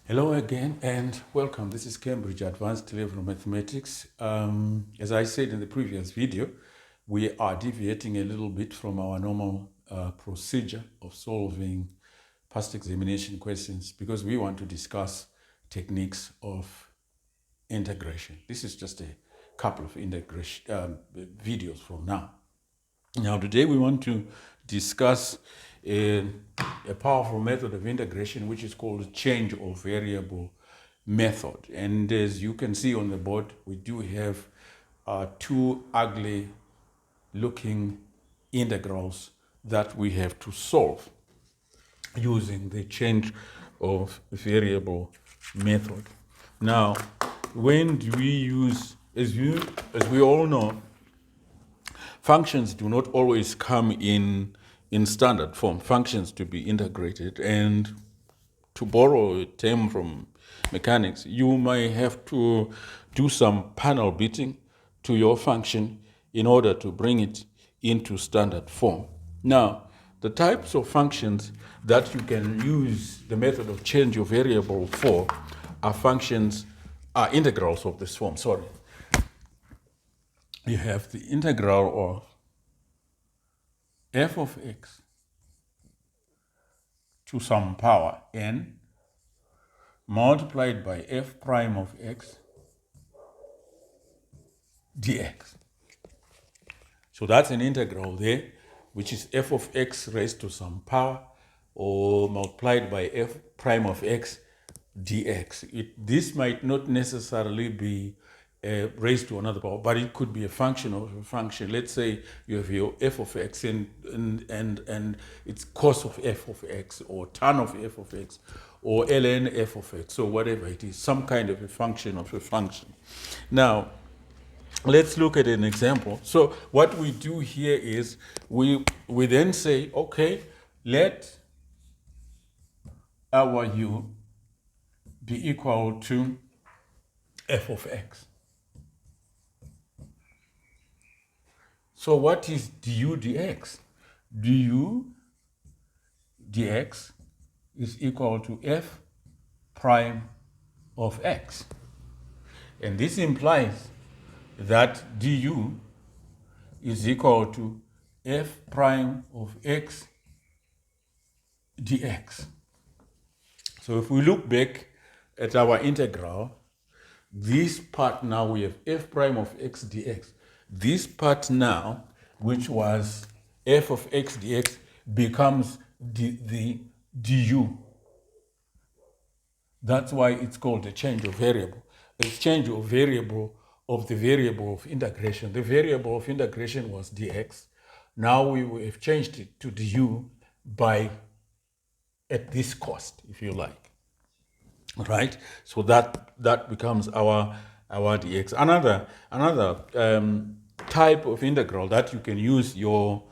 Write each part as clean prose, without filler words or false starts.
Hello again and welcome. This is Cambridge Advanced Level Mathematics. As I said in the previous video, we are deviating a little bit from our normal procedure of solving past examination questions because we want to discuss techniques of integration. This is just a couple of integration videos from now. Now, today we want to discuss a powerful method of integration, which is called change of variable method. And as you can see on the board, we do have two ugly looking integrals that we have to solve using the change of variable method. Now, when do we use, as we all know, functions do not always come in standard form. Functions to be integrated, and to borrow a term from mechanics, you may have to do some panel beating to your function in order to bring it into standard form. Now, the types of functions that you can use the method of change of variable for are integrals of this form. You have the integral of f of x to some power n multiplied by f prime of x dx. So that's an integral there, which is f of x raised to some power or multiplied by f prime of x dx. This might not necessarily be raised to another power, but it could be a function of a function. Let's say you have your f of x and it's cos of f of x or tan of f of x or ln f of x or whatever it is, some kind of a function of a function. Now, let's look at an example. So what we do here is we then say, okay, let our u be equal to f of x. So what is du dx? Du dx is equal to f prime of x. And this implies that du is equal to f prime of x dx. So if we look back at our integral, this part now we have f prime of x dx. This part now, which was f of x dx, becomes the du. That's why it's called a change of variable. A change of variable of the variable of integration. The variable of integration was dx. Now we have changed it to du at this cost, if you like. Right? So that becomes our dx. Another type of integral that you can use your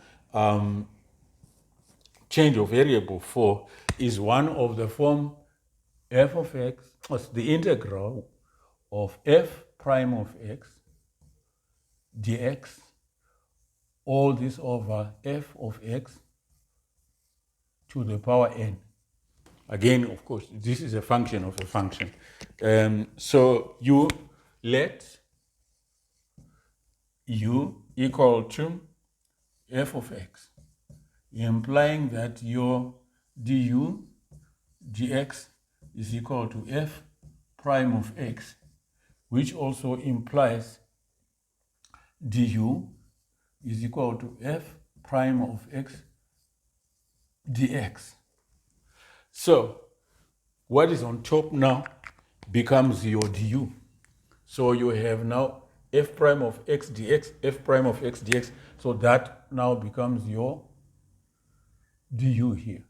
change of variable for is one of the form f of x, the integral of f prime of x dx, all this over f of x to the power n. Again, of course, this is a function of a function. So you let u equal to f of x, implying that your du dx is equal to f prime of x, which also implies du is equal to f prime of x dx. So what is on top now becomes your du. So you have now f prime of x dx, f prime of x dx. So that now becomes your du here.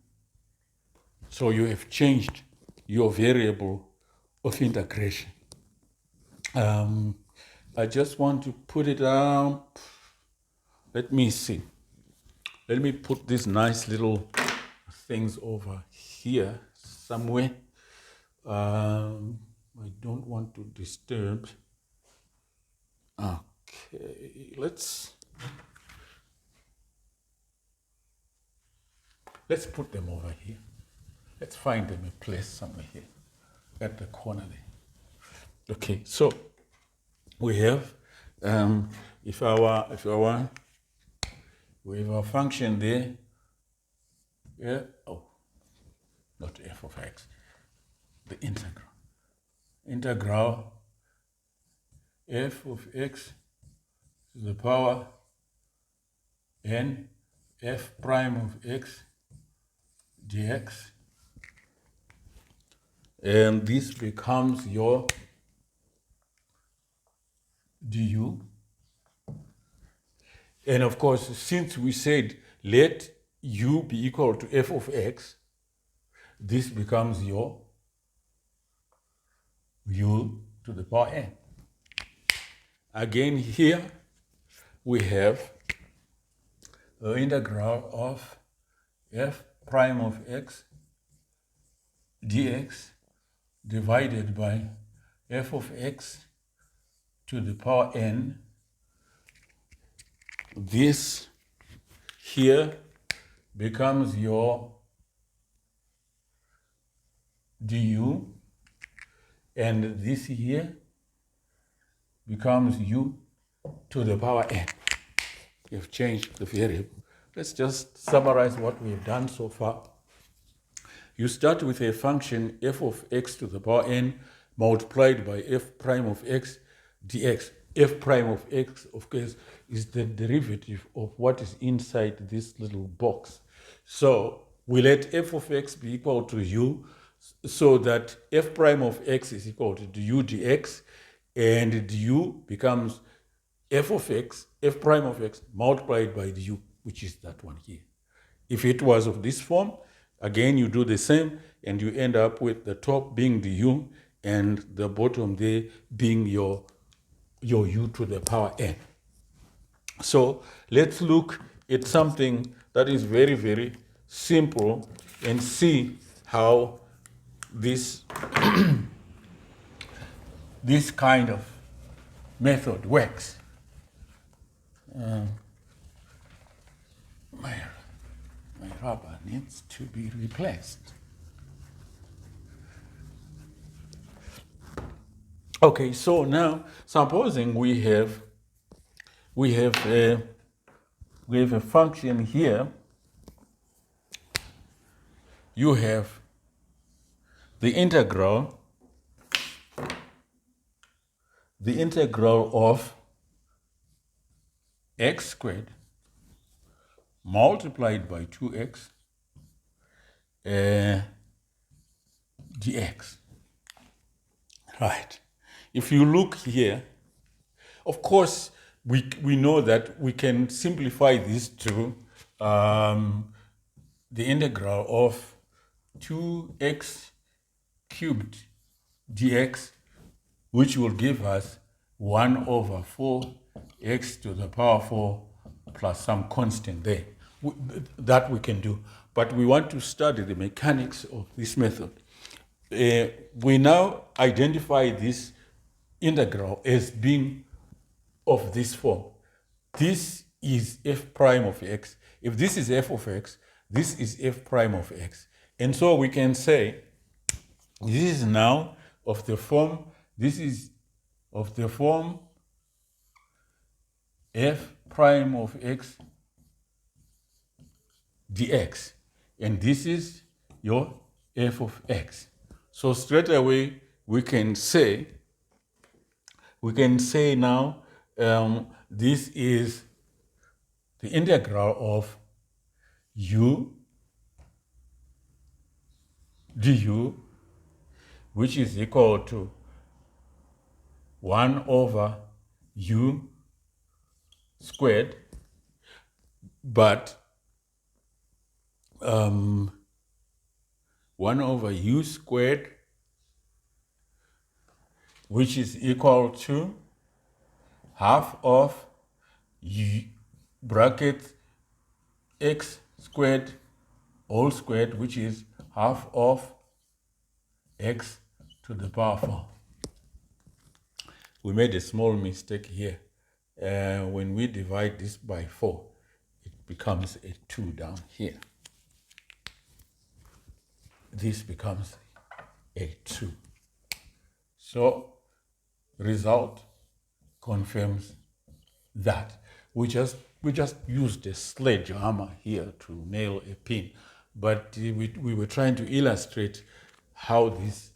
So you have changed your variable of integration. I just want to put it down. Let me see. Let me put these nice little things over here somewhere. I don't want to disturb. Okay, let's put them over here. Let's find them a place somewhere here. at the corner there. Okay, so we have if we have a function there, yeah, not f of x, the integral f of x to the power n f prime of x dx, and this becomes your du. And of course, since we said let u be equal to f of x, this becomes your u to the power n. Again, here we have the integral of f prime of x dx divided by f of x to the power n. This here becomes your du, and this here becomes u to the power n. You've changed the variable. Let's just summarize what we've done so far. You start with a function f of x to the power n multiplied by f prime of x dx. F prime of x, of course, is the derivative of what is inside this little box. So we let f of x be equal to u, so that f prime of x is equal to du dx, and du becomes f of x, f prime of x multiplied by du, which is that one here. If it was of this form, again you do the same, and you end up with the top being du and the bottom there being your u to the power n. So let's look at something that is very, very simple and see how this this kind of method works. My rubber needs to be replaced. Okay, so now supposing we have a function here. You have the integral of x squared multiplied by 2x dx. Right. If you look here, of course, we know that we can simplify this to the integral of 2x cubed dx, which will give us 1 over 4x to the power 4 plus some constant there. That we can do. But we want to study the mechanics of this method. We now identify this integral as being of this form. This is f prime of x. If this is f of x, this is f prime of x. And so we can say this is now of the form, this is of the form f prime of x dx. And this is your f of x. So straight away we can say now this is the integral of u du, which is equal to 1 over u squared, but 1 over u squared, which is equal to half of u bracket x squared whole squared, which is half of x to the power 4. We made a small mistake here. When we divide this by 4, it becomes a 2 down here. This becomes a 2. So result confirms that. We just used a sledgehammer here to nail a pin, but we were trying to illustrate how this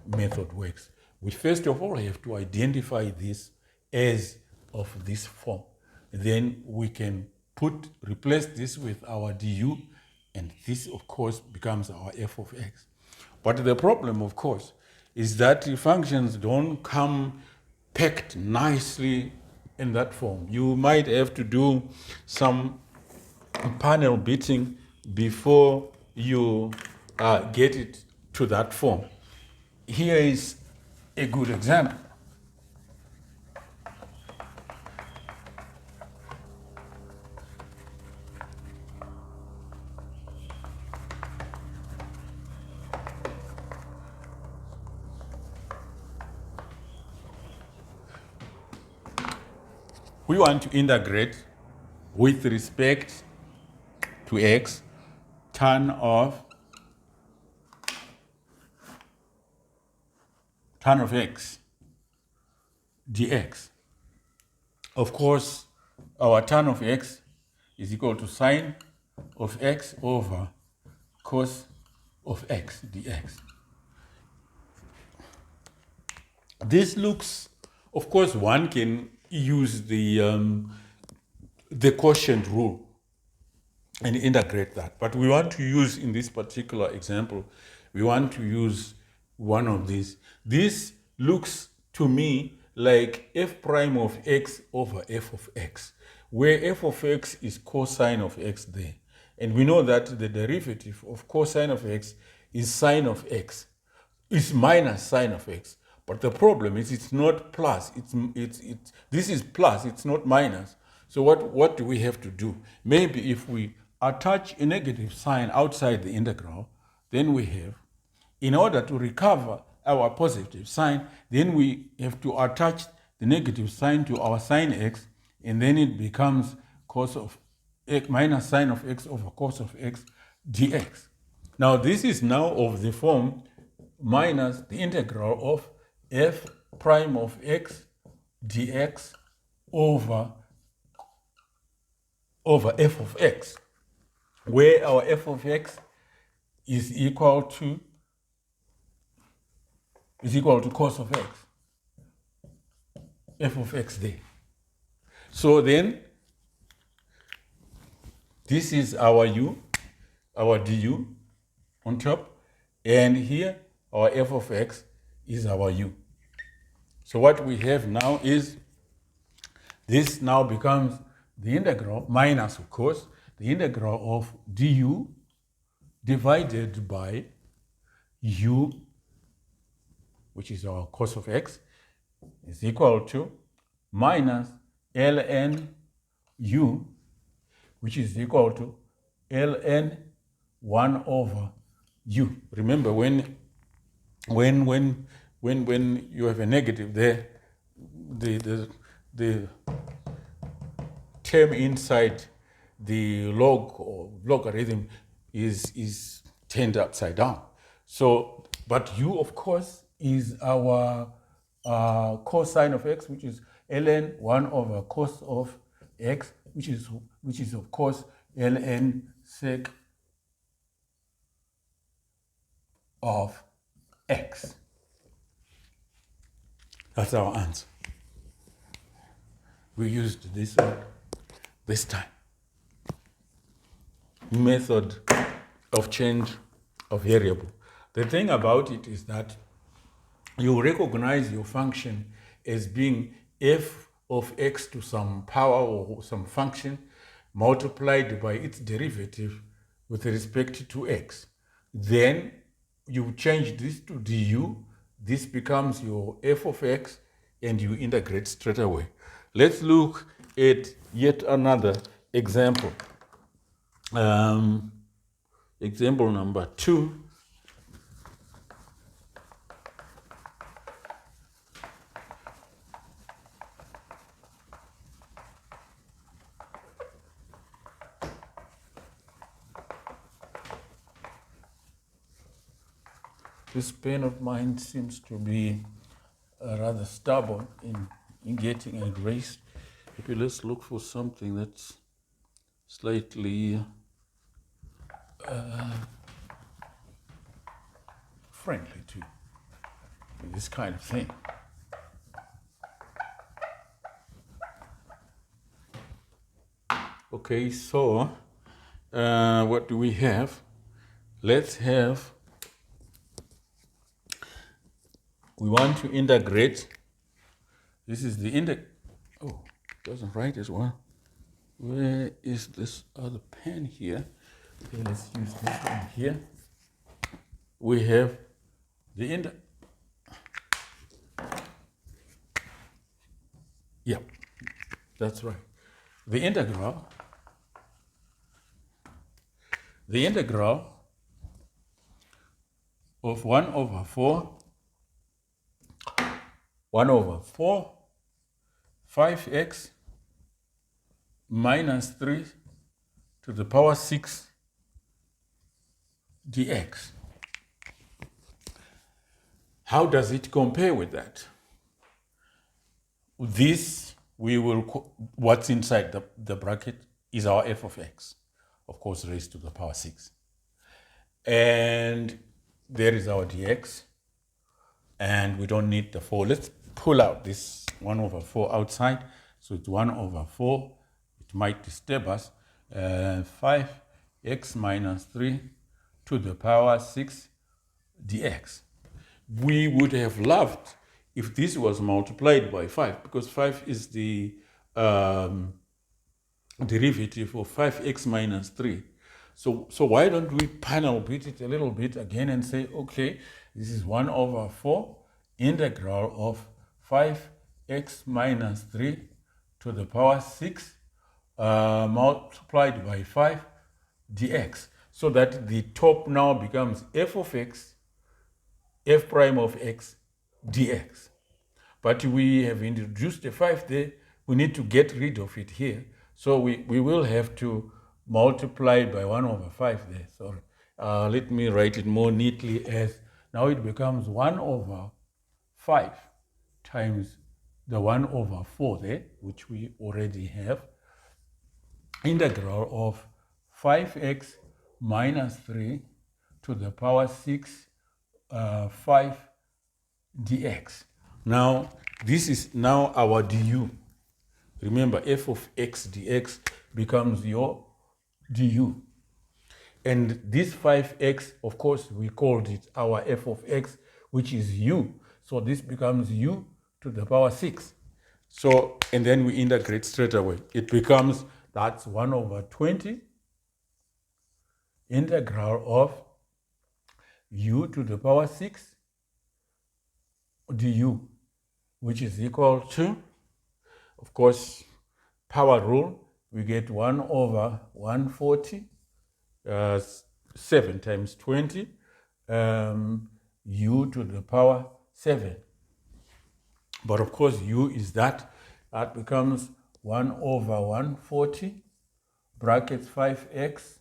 method works. We first of all have to identify this as of this form. Then we can replace this with our du, and this of course becomes our f of x. But the problem, of course, is that the functions don't come packed nicely in that form. You might have to do some panel beating before you get it to that form. Here is a good example. We want to integrate with respect to x tan of x dx. Of course, our tan of x is equal to sine of x over cos of x dx. This looks, of course, one can use the quotient rule and integrate that. But we want to use, in this particular example, we want to use one of these. This looks to me like f prime of x over f of x, where f of x is cosine of x there. And we know that the derivative of cosine of x is sine of x, is minus sine of x. But the problem is it's not plus, this is plus, it's not minus. So what do we have to do? Maybe if we attach a negative sign outside the integral, then we have, in order to recover our positive sign, then we have to attach the negative sign to our sine x, and then it becomes cos of x minus sine of x over cos of x dx. Now this is now of the form minus the integral of f prime of x dx over f of x, where our f of x is equal to cos of x, f of x there. So then this is our u, our du on top, and here our f of x is our u. So what we have now is this now becomes the integral minus, of course, the integral of du divided by u, which is our cos of x, is equal to minus ln u, which is equal to ln 1 over u. Remember, when you have a negative there, the term inside the log or logarithm is turned upside down. So, but u, of course, is our cosine of x, which is ln 1 over cos of x, which is of course ln sec of x. That's our answer. We used this one this time. Method of change of variable. The thing about it is that you recognize your function as being f of x to some power or some function multiplied by its derivative with respect to x. Then you change this to du. This becomes your f of x, and you integrate straight away. Let's look at yet another example. Example number 2. This pen of mine seems to be rather stubborn in getting erased. Okay, let's look for something that's slightly friendly to this kind of thing. Okay, so what do we have? Let's have, we want to integrate. This is the oh, it doesn't write as well. Where is this other pen here? Okay, let's use this one here. We have the yeah, that's right. The integral of 1 over 4 5x minus 3 to the power 6 dx. How does it compare with that? This, what's inside the bracket is our f of x, of course, raised to the power 6. And there is our dx. And we don't need the 4. Let's pull out this 1 over 4 outside. So it's 1 over 4. It might disturb us. 5x minus 3 to the power 6 dx. We would have loved if this was multiplied by 5, because 5 is the derivative of 5x minus 3. So why don't we panel beat it a little bit again and say, okay, this is 1 over 4 integral of 5x minus 3 to the power 6 multiplied by 5 dx. So that the top now becomes f of x, f prime of x dx. But we have introduced a 5 there. We need to get rid of it here. So we will have to multiply by 1 over 5 there. Sorry. Let me write it more neatly as now it becomes 1 over 5 times the 1 over 4 there, which we already have, integral of 5x minus 3 to the power 6 5 dx. Now, this is now our du. Remember, f of x dx becomes your du. And this 5x, of course, we called it our f of x, which is u. So this becomes u to the power 6. So, and then we integrate straight away. It becomes, that's 1 over 20 integral of u to the power 6 du, which is equal to, of course, power rule. We get 1 over 140, 7 times 20, u to the power 7. But of course, u is that becomes 1 over 140, brackets 5x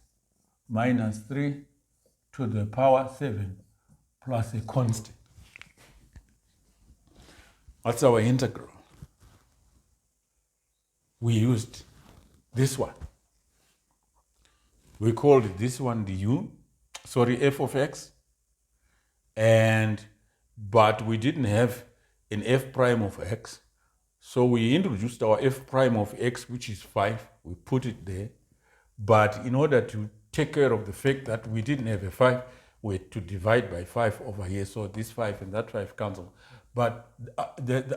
minus 3 to the power 7 plus a constant. That's our integral. We used this one. We called this one du, f of x, but we didn't have an f prime of x, so we introduced our f prime of x, which is 5. We put it there, but in order to take care of the fact that we didn't have a 5, we had to divide by 5 over here, so this 5 and that 5 cancel. But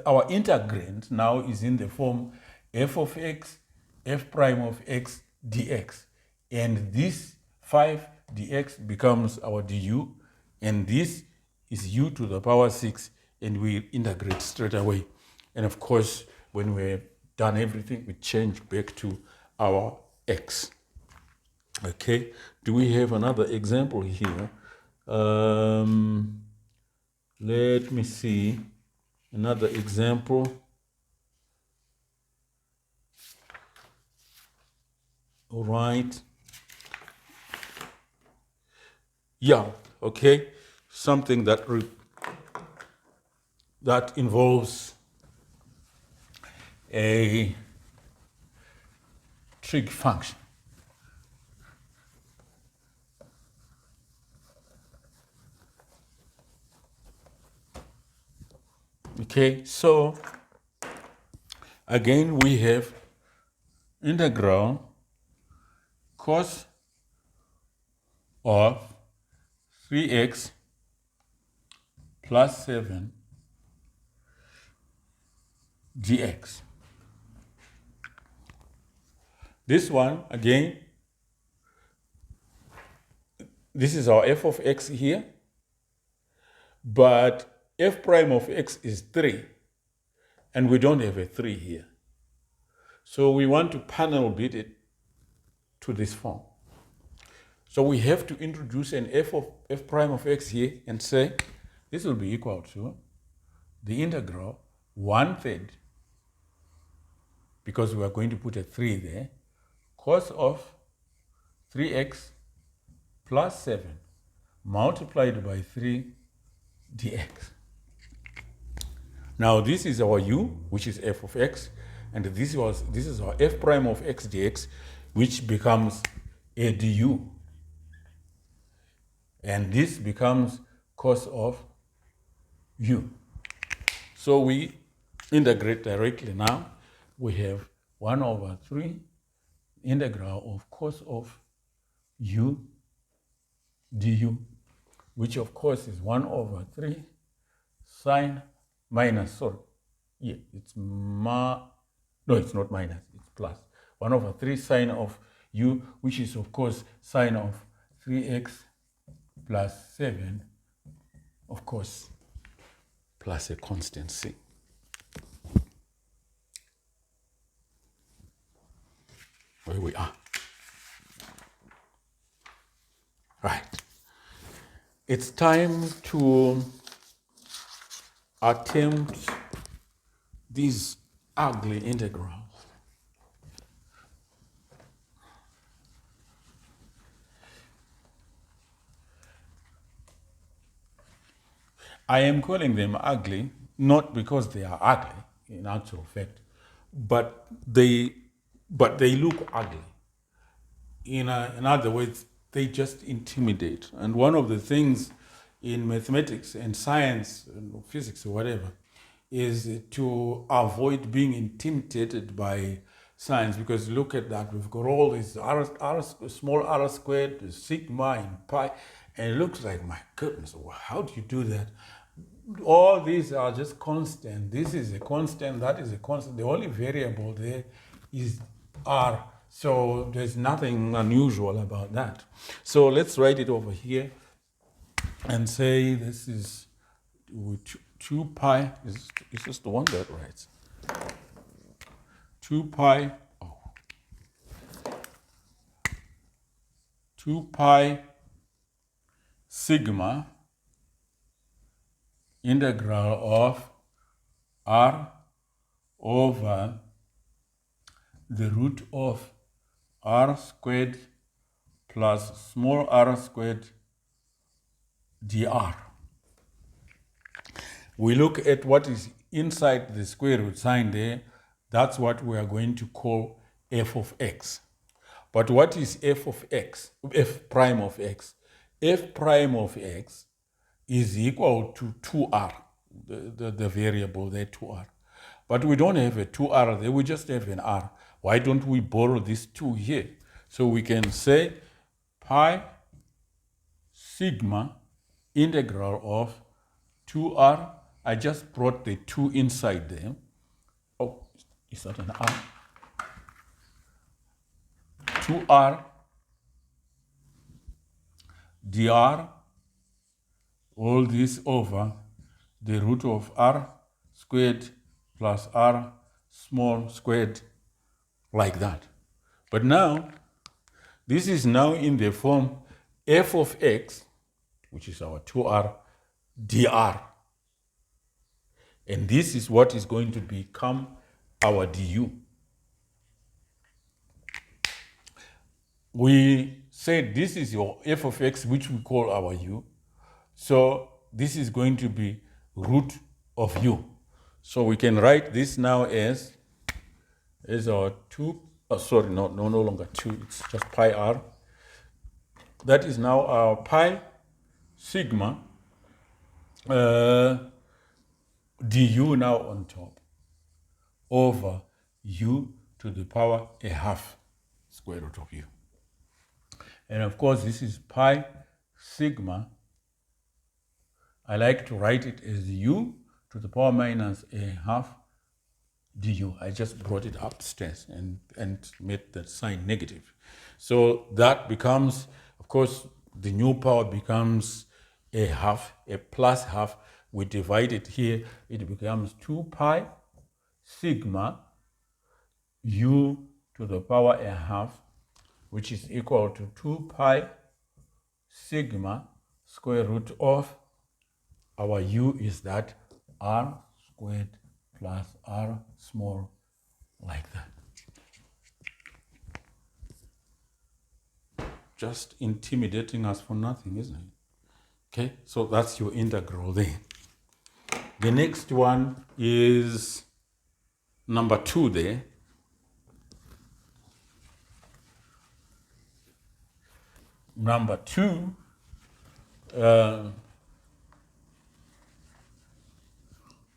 our integrand now is in the form f of x, f prime of x dx. And this 5 dx becomes our du, and this is u to the power 6, and we integrate straight away. And of course, when we've done everything, we change back to our x. Okay, do we have another example here? Let me see another example. All right. Yeah, okay. Something that that involves a trig function. Okay, so again we have integral cos of 3x plus 7 dx. This one, again, this is our f of x here, but f prime of x is 3, and we don't have a 3 here. So we want to panel beat it to this form. So we have to introduce an f prime of x here and say this will be equal to the integral 1/3, because we are going to put a 3 there, cos of 3x plus 7 multiplied by 3 dx. Now this is our u, which is f of x, and this is our f prime of x dx, which becomes a du. And this becomes cos of u. So we integrate directly now. We have 1/3 integral of cos of u du, which of course is 1/3 sine minus, sorry, yeah, it's no, it's not minus, it's plus. 1/3 sine of u, which is of course sine of 3x plus 7, of course, plus a constant c. Where we are. Right. It's time to attempt these ugly integrals. I am calling them ugly, not because they are ugly, in actual fact, but they look ugly. In other words, they just intimidate. And one of the things in mathematics and science and physics or whatever is to avoid being intimidated by science, because look at that, we've got all these small r squared, sigma and pi, and it looks like, my goodness, how do you do that? All these are just constant. This is a constant, that is a constant. The only variable there is r. So there's nothing unusual about that. So let's write it over here and say this is 2 pi. Is this the one that writes? 2 pi. 2 pi sigma integral of r over the root of r squared plus small r squared dr. We look at what is inside the square root sign there. That's what we are going to call f of x. But what is f of x? F prime of x. F prime of x is equal to 2r, the variable there, 2r. But we don't have a 2r there, we just have an r. Why don't we borrow this 2 here? So we can say pi sigma integral of 2r. I just brought the 2 inside there. Oh, is that an r? 2r dr, all this over the root of r squared plus r small squared, like that. But now, this is now in the form f of x, which is our 2r dr. And this is what is going to become our du. We said this is your f of x, which we call our u. So this is going to be root of u. So we can write this now as our 2, no longer 2, it's just pi r. That is now our pi sigma du now on top over u to the power a half square root of u. And of course, this is pi sigma. I like to write it as u to the power minus a half du. I just brought it upstairs and made that sign negative. So that becomes, of course, the new power becomes a half, a plus half. We divide it here, it becomes 2 pi sigma u to the power a half, which is equal to 2 pi sigma square root of our u is that r squared plus r small, like that. Just intimidating us for nothing, isn't it? Okay, so that's your integral there. The next one is number 2 there. Number 2,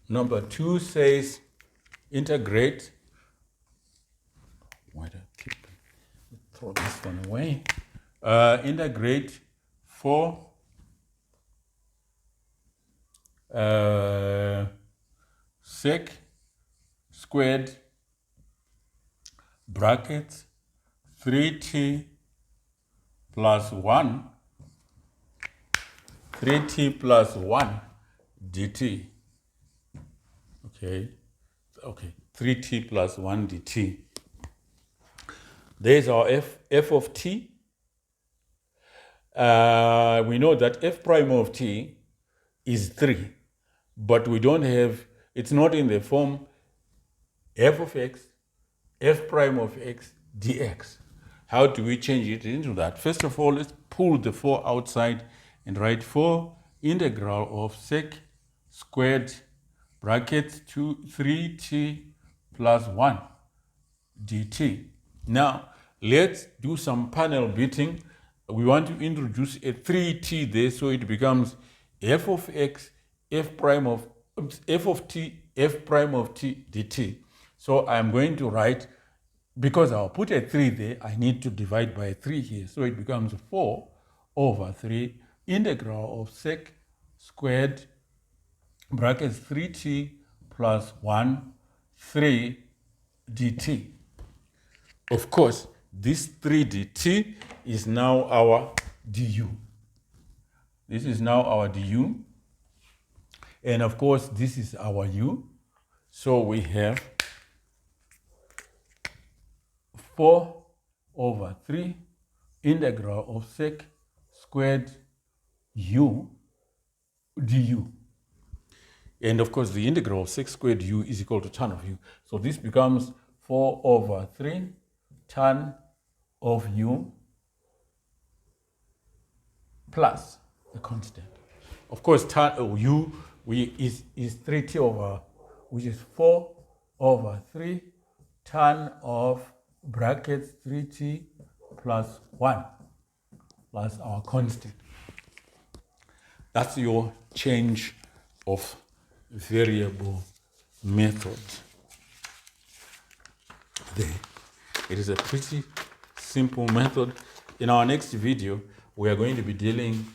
number 2 says integrate. Why do I keep throw this one away? Integrate 4 sec squared brackets 3t plus 1 dt. Okay, 3t plus 1 dt. There's our f of t. We know that f prime of t is 3, but we don't have, it's not in the form f of x, f prime of x dx. How do we change it into that? First of all, let's pull the 4 outside and write 4 integral of sec squared brackets 3t plus 1 dt. Now, let's do some panel beating. We want to introduce a 3t there, so it becomes f of x, f prime of t, f prime of t dt. So I'm going to write, because I'll put a 3 there, I need to divide by 3 here. So it becomes 4 over 3 integral of sec squared brackets 3t plus 1 3 dt. Of course, this 3 dt is now our du. This is now our du. And of course, this is our u. So we have 4 over 3 integral of sec squared u du. And of course, the integral of sec squared u is equal to tan of u. So this becomes 4 over 3 tan of u plus the constant. Of course, tan of u is 3t over, which is 4 over 3 tan of brackets 3t plus 1 plus our constant. That's your change of variable method there. It is a pretty simple method. In our next video, we are going to be dealing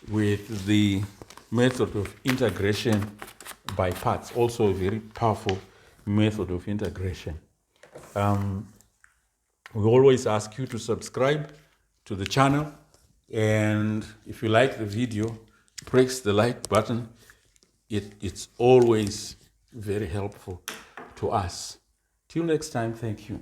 with the method of integration by parts, also a very powerful method of integration. We always ask you to subscribe to the channel, and if you like the video, press the like button. It's always very helpful to us. Till next time, thank you.